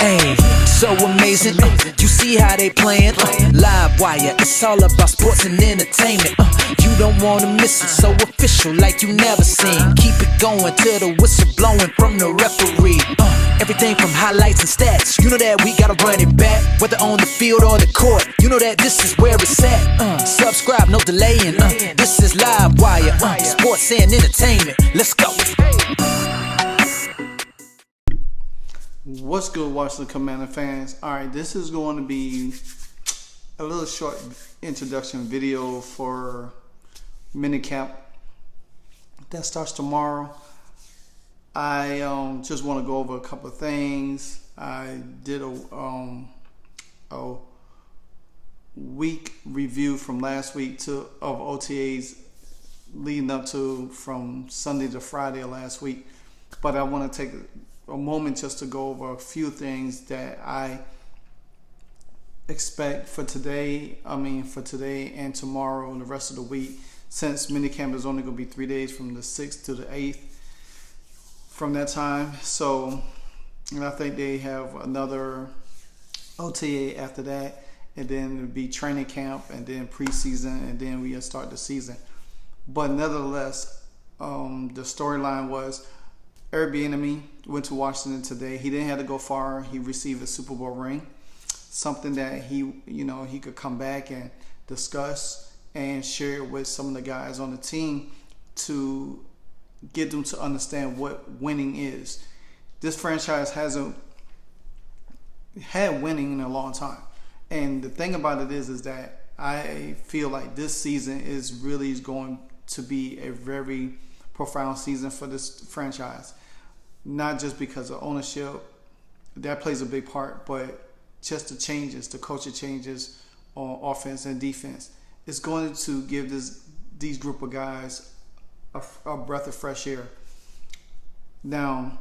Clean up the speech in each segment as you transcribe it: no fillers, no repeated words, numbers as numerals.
Ayy, so amazing. You see how they playing? LiveWire, it's all about sports and entertainment. You don't wanna miss it, so official like you never seen. Keep it going till the whistle blowing from the referee. Everything from highlights and stats, you know that we gotta run it back. Whether on the field or the court, you know that this is where it's at. Subscribe, no delaying. This is LiveWire, sports and entertainment. Let's go. What's good, Washington Commander fans? Alright, this is going to be a little short introduction video for minicamp that starts tomorrow. I just want to go over a couple of things. I did a week review from last week of OTAs leading up to from Sunday to Friday of last week, but I want to take a moment just to go over a few things that I expect for today and tomorrow and the rest of the week, since minicamp is only going to be 3 days from the 6th to the 8th from that time. So, and I think they have another OTA after that, and then it'll be training camp and then preseason, and then we'll start the season. But nevertheless, the storyline was Airbnb went to Washington today. He didn't have to go far. He received a Super Bowl ring, something that he could come back and discuss and share with some of the guys on the team to get them to understand what winning is. This franchise hasn't had winning in a long time, and the thing about it is that I feel like this season is really going to be a very profound season for this franchise. Not just because of ownership, that plays a big part, but just the changes, the coaching changes on offense and defense. It's going to give these group of guys a breath of fresh air. Now,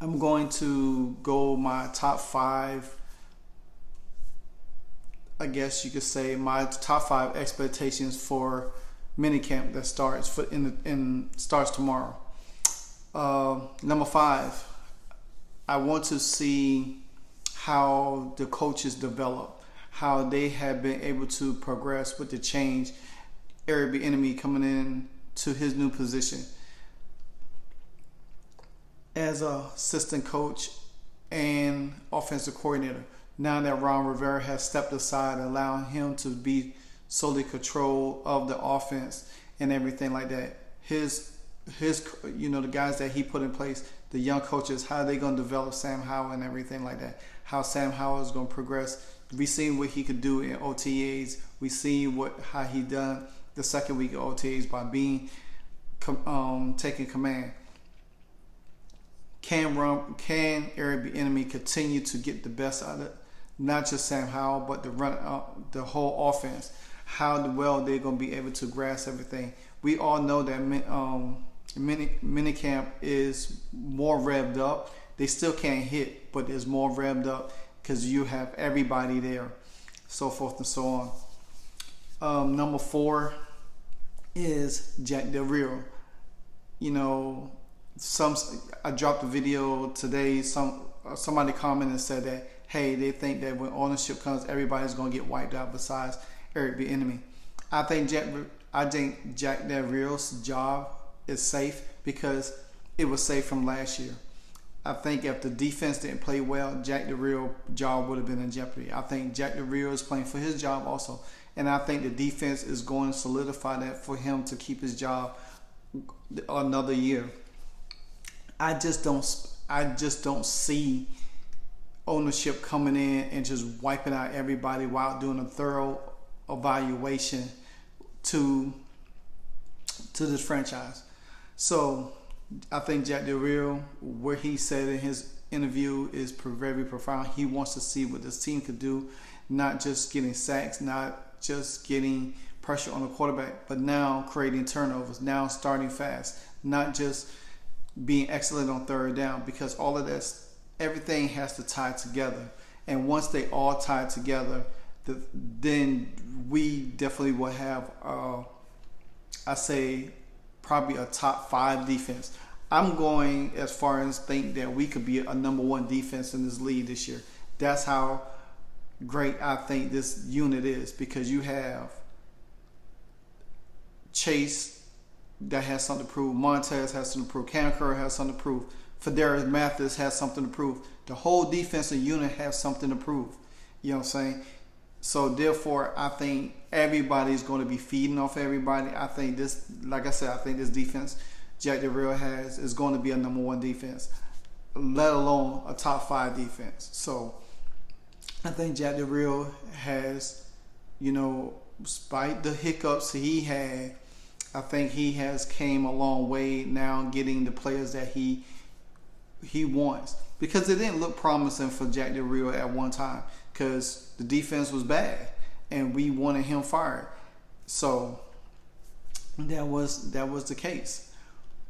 I'm going to go my top 5, I guess you could say, my top 5 expectations for minicamp that starts tomorrow. Number 5, I want to see how the coaches develop, how they have been able to progress with the change. Airbnb coming in to his new position as an assistant coach and offensive coordinator. Now that Ron Rivera has stepped aside, allowing him to be solely control of the offense and everything like that. His the guys that he put in place, the young coaches, how they going to develop Sam Howell and everything like that, how Sam Howell is going to progress. We seen what he could do in OTAs. We seen how he done the second week of OTAs by being taking command. Can Airbnb continue to get the best out of not just Sam Howell, but the whole offense? How well they're going to be able to grasp everything. We all know that minicamp is more revved up. They still can't hit, but it's more revved up because you have everybody there, so forth and so on. Number 4 is Jack Del Rio. I dropped a video today. Somebody commented and said that, hey, they think that when ownership comes, everybody's going to get wiped out besides Airbnb. I think Jack Del Rio's job is safe because it was safe from last year. I think if the defense didn't play well, Jack Del Rio's job would have been in jeopardy. I think Jack Del Rio is playing for his job also, and I think the defense is going to solidify that for him to keep his job another year. I just don't see ownership coming in and just wiping out everybody while doing a thorough evaluation to this franchise. So I think Jack Del Rio, where he said in his interview, is very profound. He wants to see what this team could do, not just getting sacks, not just getting pressure on the quarterback, but now creating turnovers, now starting fast, not just being excellent on third down, because all of this, everything has to tie together. And once they all tie together, then we definitely will have, I say, probably a top 5 defense. I'm going as far as think that we could be a number one defense in this league this year. That's how great I think this unit is, because you have Chase that has something to prove, Montez has something to prove, Cam Curry has something to prove, Fedarius Mathis has something to prove. The whole defensive unit has something to prove. You know what I'm saying? So therefore, I think everybody's going to be feeding off everybody. I think this, like I said, I think this defense Jack Del Rio has is going to be a number one defense, let alone a top 5 defense. So I think Jack Del Rio has, you know, despite the hiccups he had, I think he has came a long way now getting the players that he wants. Because it didn't look promising for Jack Del Rio at one time, because the defense was bad and we wanted him fired. So that was the case.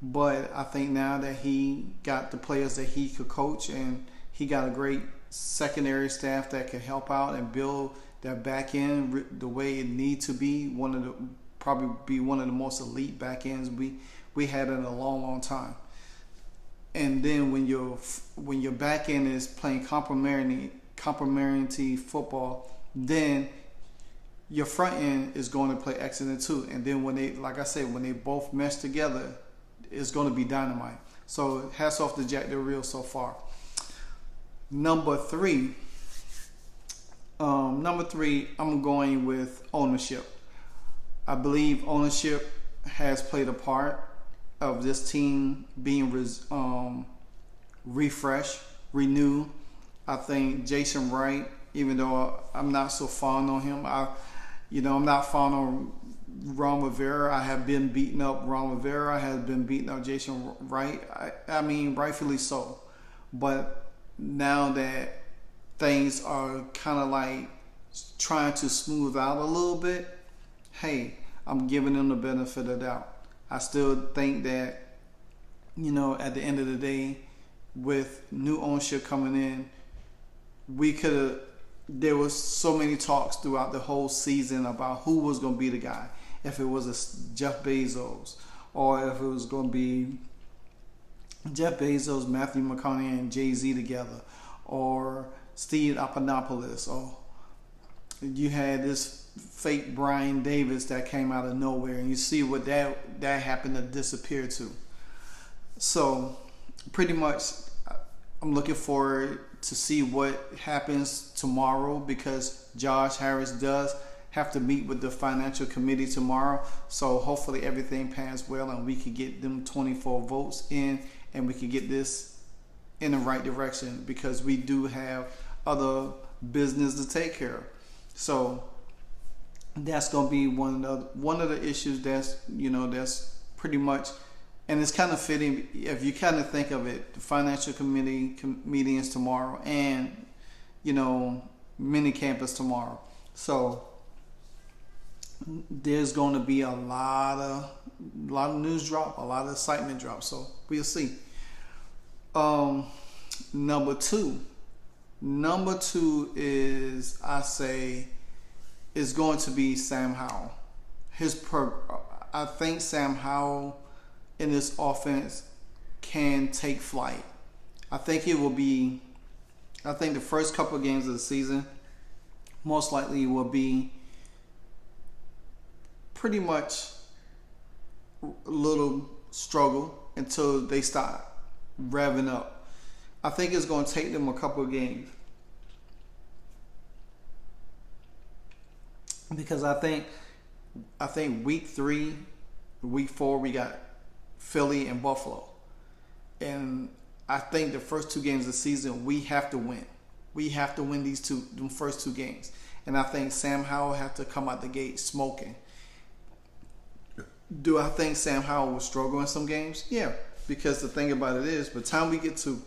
But I think now that he got the players that he could coach, and he got a great secondary staff that can help out and build that back end the way it needs to be, probably be one of the most elite back ends we had in a long time. And then when your back end is playing complementary football, then your front end is going to play excellent too. And then when they both mesh together, it's going to be dynamite. So hats off to Jack Del Rio so far. Number three, I'm going with ownership. I believe ownership has played a part of this team being refreshed, renewed. I think Jason Wright, even though I'm not so fond on him, I'm not fond on Ron Rivera. I have been beating up Ron Rivera. I have been beating up Jason Wright. I mean, rightfully so. But now that things are kind of like trying to smooth out a little bit, hey, I'm giving them the benefit of the doubt. I still think that, at the end of the day, with new ownership coming in, there was so many talks throughout the whole season about who was going to be the guy. If it was a Jeff Bezos, or if it was going to be Jeff Bezos, Matthew McConaughey, and Jay-Z together, or Steve Appanopoulos, or you had this fake Brian Davis that came out of nowhere, and you see what that happened to disappear to. So pretty much I'm looking forward to see what happens tomorrow, because Josh Harris does have to meet with the financial committee tomorrow. So hopefully everything pans well and we can get them 24 votes in, and we can get this in the right direction, because we do have other business to take care of. So that's going to be one of the issues that's pretty much, and it's kind of fitting if you kind of think of it. The financial committee meeting is tomorrow, and mini campus tomorrow. So there's going to be a lot of news drop, a lot of excitement drop. So we'll see. Number two is, I say, is going to be Sam Howell. I think Sam Howell in this offense can take flight. I think the first couple of games of the season most likely will be pretty much a little struggle until they start revving up. I think it's going to take them a couple of games, because I think week 3, week 4 we got Philly and Buffalo, and I think the first 2 games of the season we have to win. We have to win them first 2 games, and I think Sam Howell have to come out the gate smoking. Do I think Sam Howell will struggle in some games? Yeah, because the thing about it is, by the time we get to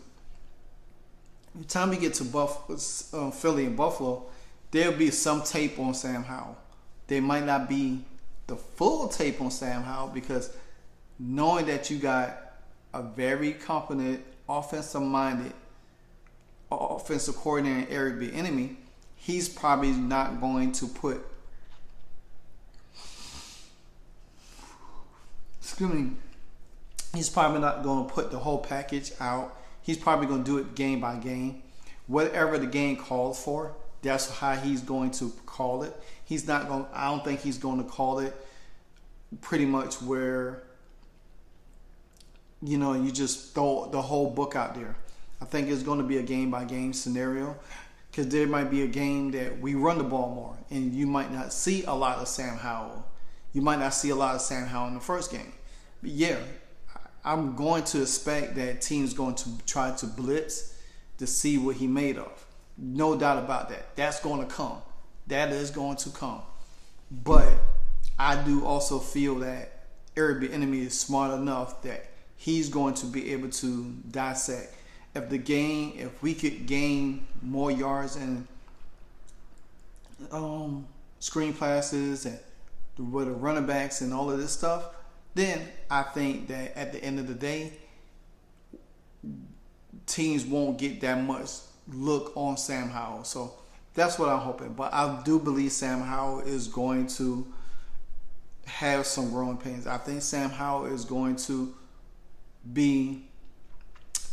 Philly and Buffalo, there'll be some tape on Sam Howell. There might not be the full tape on Sam Howell, because knowing that you got a very competent offensive-minded offensive coordinator, Eric Bieniemy, he's probably not going to put He's probably not going to put the whole package out. He's probably going to do it game by game. Whatever the game calls for, that's how he's going to call it. He's not going. I don't think he's going to call it pretty much where, you know, you just throw the whole book out there. I think it's going to be a game by game scenario, because there might be a game that we run the ball more, and you might not see a lot of Sam Howell. You might not see a lot of Sam Howell in the first game. But yeah, I'm going to expect that team's going to try to blitz to see what he made of. No doubt about that. That's going to come. That is going to come. But I do also feel that Eric Bieniemy is smart enough that he's going to be able to dissect. If we could gain more yards and screen passes and with the running backs and all of this stuff, then I think that at the end of the day, teams won't get that much look on Sam Howell. So that's what I'm hoping. But I do believe Sam Howell is going to have some growing pains. I think Sam Howell is going to be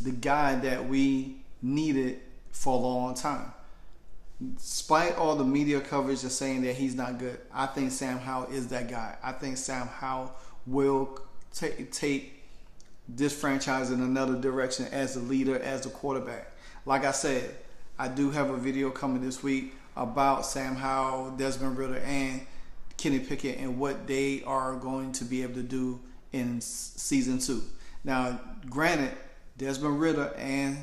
the guy that we needed for a long time. Despite all the media coverage of saying that he's not good, I think Sam Howell is that guy. I think Sam Howell will take this franchise in another direction as a leader, as a quarterback. Like I said, I do have a video coming this week about Sam Howell, Desmond Ridder, and Kenny Pickett and what they are going to be able to do in season 2. Now, granted, Desmond Ridder and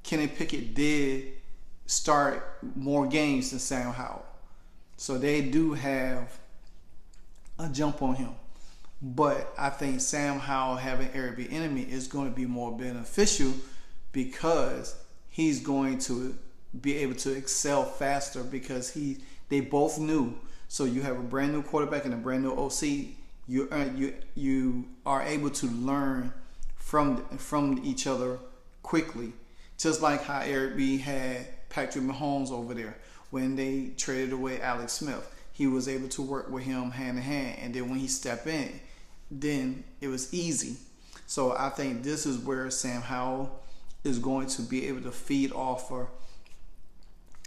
Kenny Pickett did start more games than Sam Howell, so they do have a jump on him. But I think Sam Howell having Eric Bieniemy is going to be more beneficial, because he's going to be able to excel faster, because they both knew. So you have a brand new quarterback and a brand new OC. You are able to learn from each other quickly, just like how Eric B had Patrick Mahomes over there when they traded away Alex Smith. He was able to work with him hand in hand, and then when he stepped in, then it was easy. So I think this is where Sam Howell is going to be able to feed off of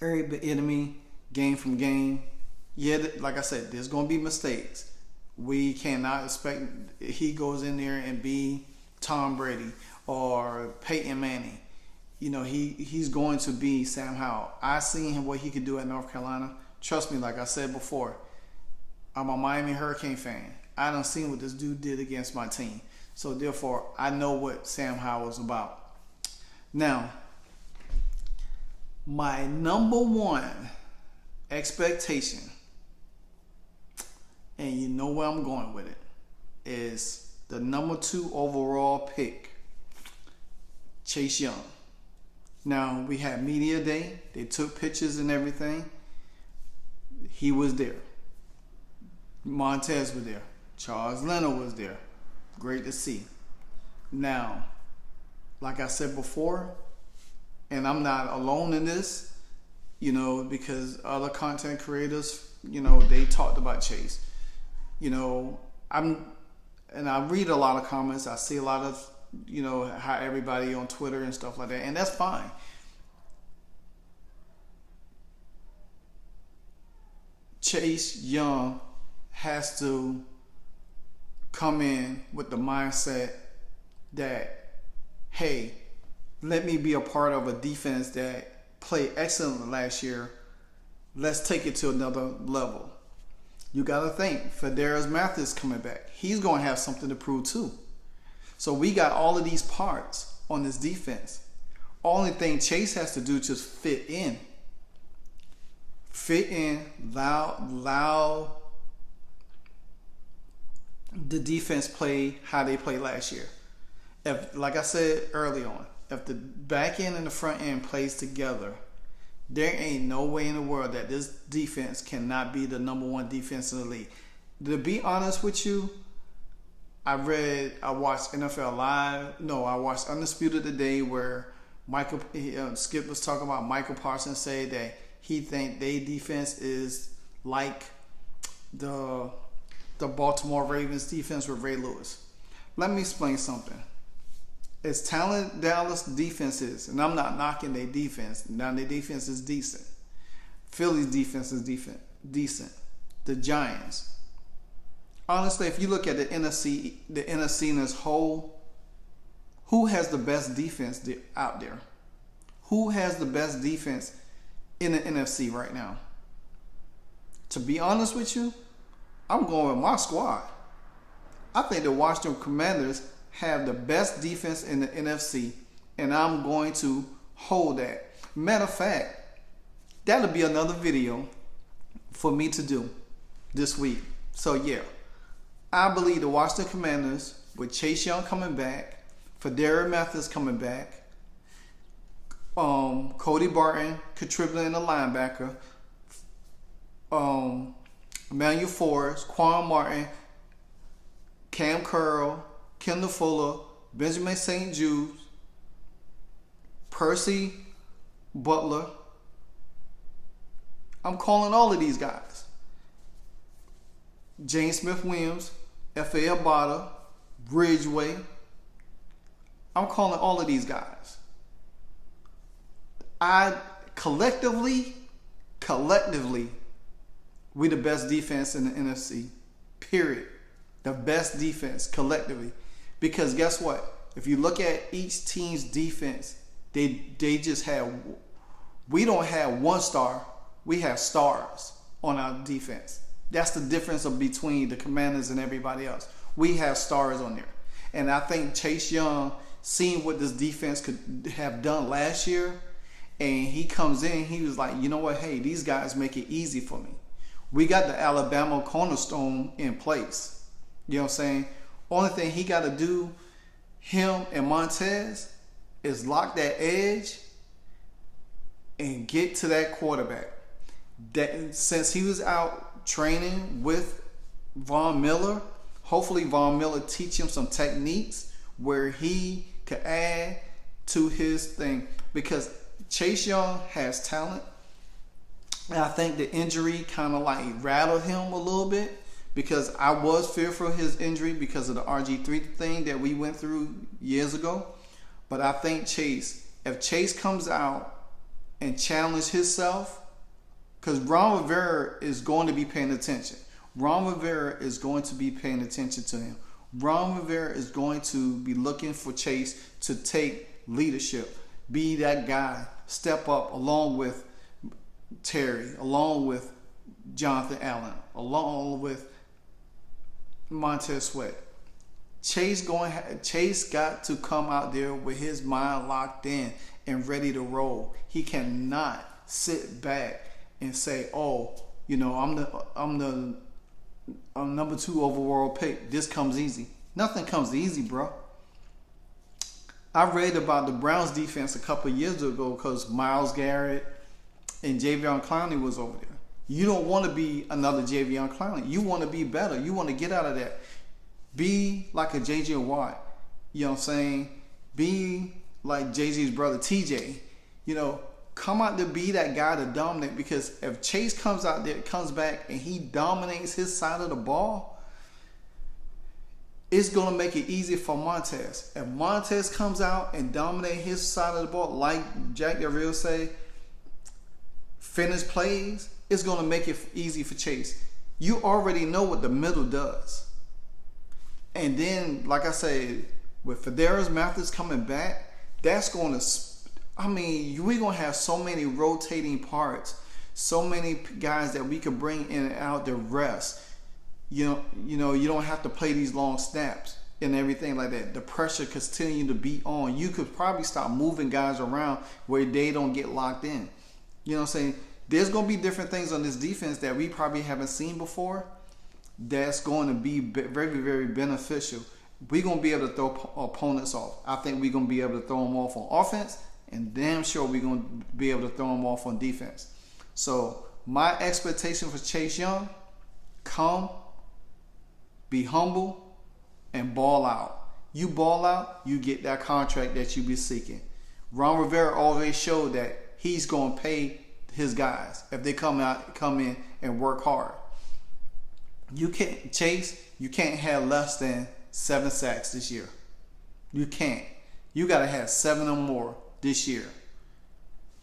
Eric Bieniemy game from game. Yeah, like I said, there's going to be mistakes. We cannot expect he goes in there and be Tom Brady or Peyton Manning. You know, he's going to be Sam Howell. I seen him what he could do at North Carolina. Trust me, like I said before, I'm a Miami Hurricane fan. I done seen what this dude did against my team. So therefore, I know what Sam Howell is about. Now, my number one expectation, and you know where I'm going with it, is the number 2 overall pick, Chase Young. Now, we had media day. They took pictures and everything. He was there. Montez was there. Charles Leonard was there. Great to see. Now, like I said before, and I'm not alone in this, you know, because other content creators, you know, they talked about Chase. You know, I read a lot of comments. I see a lot of, you know, how everybody on Twitter and stuff like that, and that's fine. Chase Young has to come in with the mindset that, hey, let me be a part of a defense that played excellent last year. Let's take it to another level. You got to think, Federa's Mathis coming back. He's going to have something to prove too. So we got all of these parts on this defense. Only thing Chase has to do is just fit in. Fit in, allow the defense play how they played last year. If, like I said early on, if the back end and the front end plays together, there ain't no way in the world that this defense cannot be the number 1 defense in the league. To be honest with you, I watched NFL Live. No, I watched Undisputed Today, where Skip was talking about Michael Parsons say that he think their defense is like the Baltimore Ravens defense with Ray Lewis. let me explain something. As talented Dallas defense is, and I'm not knocking their defense. Now their defense is decent. Philly's defense is decent. The Giants. Honestly, if you look at the NFC in its whole, who has the best defense out there? Who has the best defense in the NFC right now? To be honest with you, I'm going with my squad. I think the Washington Commanders have the best defense in the NFC, and I'm going to hold that. Matter of fact, that'll be another video for me to do this week. So yeah, I believe the Washington Commanders, with Chase Young coming back, Federa Mathis coming back, Cody Barton contributing the linebacker, Emmanuel Forrest, Quan Martin, Cam Curl, Kendall Fuller, Benjamin St. Jude, Percy Butler. I'm calling all of these guys. James Smith-Williams, F.A. Abada, Bridgeway. I'm calling all of these guys. Collectively, we the best defense in the NFC. Period. The best defense collectively. Because guess what? If you look at each team's defense, they just have, we don't have one star, we have stars on our defense. That's the difference between the Commanders and everybody else. We have stars on there. And I think Chase Young, seeing what this defense could have done last year, and he comes in, he was like, you know what, hey, these guys make it easy for me. We got the Alabama cornerstone in place. You know what I'm saying? Only thing he got to do, him and Montez, is lock that edge and get to that quarterback. That since he was out training with Von Miller, hopefully Von Miller teach him some techniques where he could add to his thing. Because Chase Young has talent, and I think the injury kind of like rattled him a little bit, because I was fearful of his injury because of the RG3 thing that we went through years ago. But I think if Chase comes out and challenges himself, because Ron Rivera is going to be paying attention. Ron Rivera is going to be paying attention to him. Ron Rivera is going to be looking for Chase to take leadership, be that guy, step up along with Terry, along with Jonathan Allen, along with Montez Sweat. Chase got to come out there with his mind locked in and ready to roll. He cannot sit back and say, "Oh, you know, I'm the number 2 overall pick. This comes easy." Nothing comes easy, bro. I read about the Browns defense a couple of years ago because Myles Garrett and Jadeveon Clowney was over there. You don't want to be another Jadeveon Clowney. You want to be better. You want to get out of that. Be like a J.J. Watt. You know what I'm saying? Be like Jay-Z's brother TJ. You know, come out to be that guy to dominate, because if Chase comes out there, comes back, and he dominates his side of the ball, it's going to make it easy for Montez. If Montez comes out and dominate his side of the ball, like Jack Del Rio say, finish plays, it's going to make it easy for Chase. You already know what the middle does. And then, like I said, with Federa Mathis coming back, that's going to, I mean, we're going to have so many rotating parts, so many guys that we could bring in and out to rest. You know, you don't have to play these long snaps and everything like that. The pressure continue to be on. You could probably start moving guys around where they don't get locked in. You know what I'm saying? There's going to be different things on this defense that we probably haven't seen before that's going to be very, very beneficial. We're going to be able to throw opponents off. I think we're going to be able to throw them off on offense, and damn sure we're going to be able to throw them off on defense. So my expectation for Chase Young, come, be humble, and ball out. You ball out, you get that contract that you be seeking. Ron Rivera always showed that he's going to pay his guys if they come in and work hard. You can't have less than 7 sacks this year. You can't. You got to have 7 or more this year.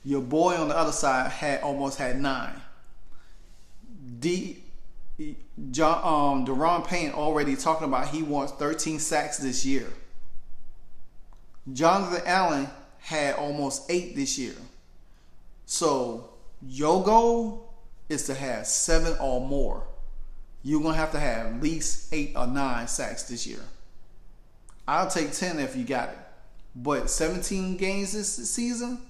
Your boy on the other side almost had 9. Deron Payne already talking about he wants 13 sacks this year. Jonathan Allen had almost 8 this year. So your goal is to have 7 or more. You're going to have at least 8 or 9 sacks this year. I'll take 10 if you got it. But 17 games this season,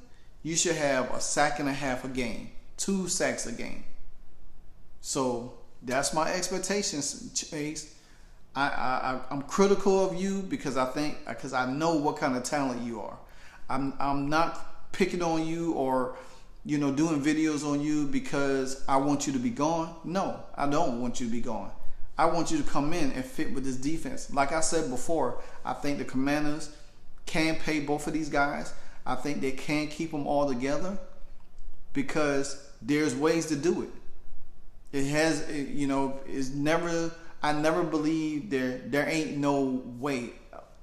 you should have a sack and a half a game. 2 sacks a game. So that's my expectations, Chase. I'm critical of you because I know what kind of talent you are. I'm not picking on you or doing videos on you because I want you to be gone. No, I don't want you to be gone. I want you to come in and fit with this defense. Like I said before, I think the Commanders can pay both of these guys. I think they can keep them all together because there's ways to do it. I never believed there ain't no way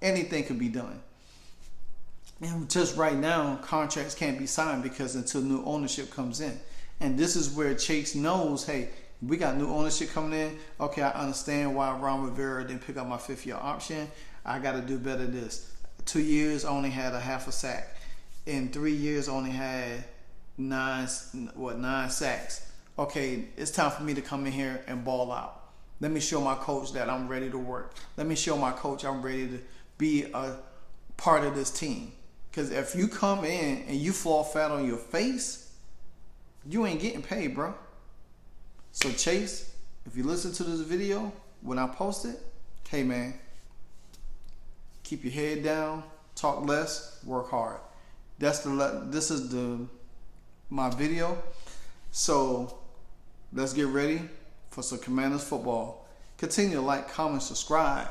anything could be done. And just right now, contracts can't be signed because until new ownership comes in. And this is where Chase knows, hey, we got new ownership coming in. Okay, I understand why Ron Rivera didn't pick up my 5th-year option. I got to do better this. 2 years, only had a half a sack. In 3 years, only had 9 sacks. Okay, it's time for me to come in here and ball out. Let me show my coach that I'm ready to work. Let me show my coach I'm ready to be a part of this team. Because if you come in and you fall flat on your face, you ain't getting paid, bro. So Chase, if you listen to this video when I post it, hey man, keep your head down, talk less, work hard. This is my video. So let's get ready for some Commanders football. Continue to like, comment, subscribe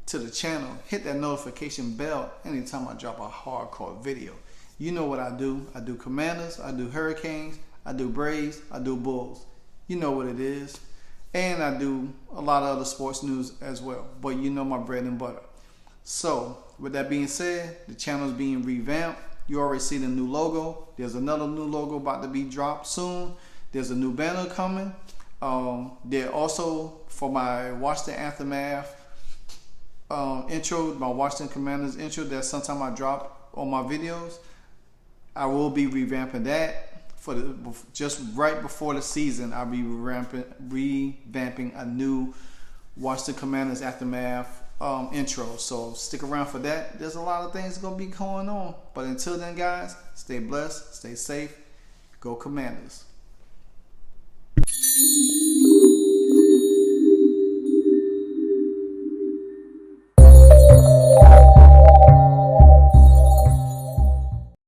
to the channel. Hit that notification bell anytime I drop a hardcore video. You know what I do. I do Commanders, I do Hurricanes, I do Braves, I do Bulls. You know what it is. And I do a lot of other sports news as well. But you know my bread and butter. So with that being said, the channel is being revamped. You already see the new logo. There's another new logo about to be dropped soon. There's a new banner coming. There also, for my Washington Aftermath intro, my Washington Commanders intro that sometime I drop on my videos, I will be revamping that. Just right before the season, I'll be revamping a new Washington Commanders Aftermath intro. So stick around for that. There's a lot of things going to be going on. But until then, guys, stay blessed, stay safe, go Commanders.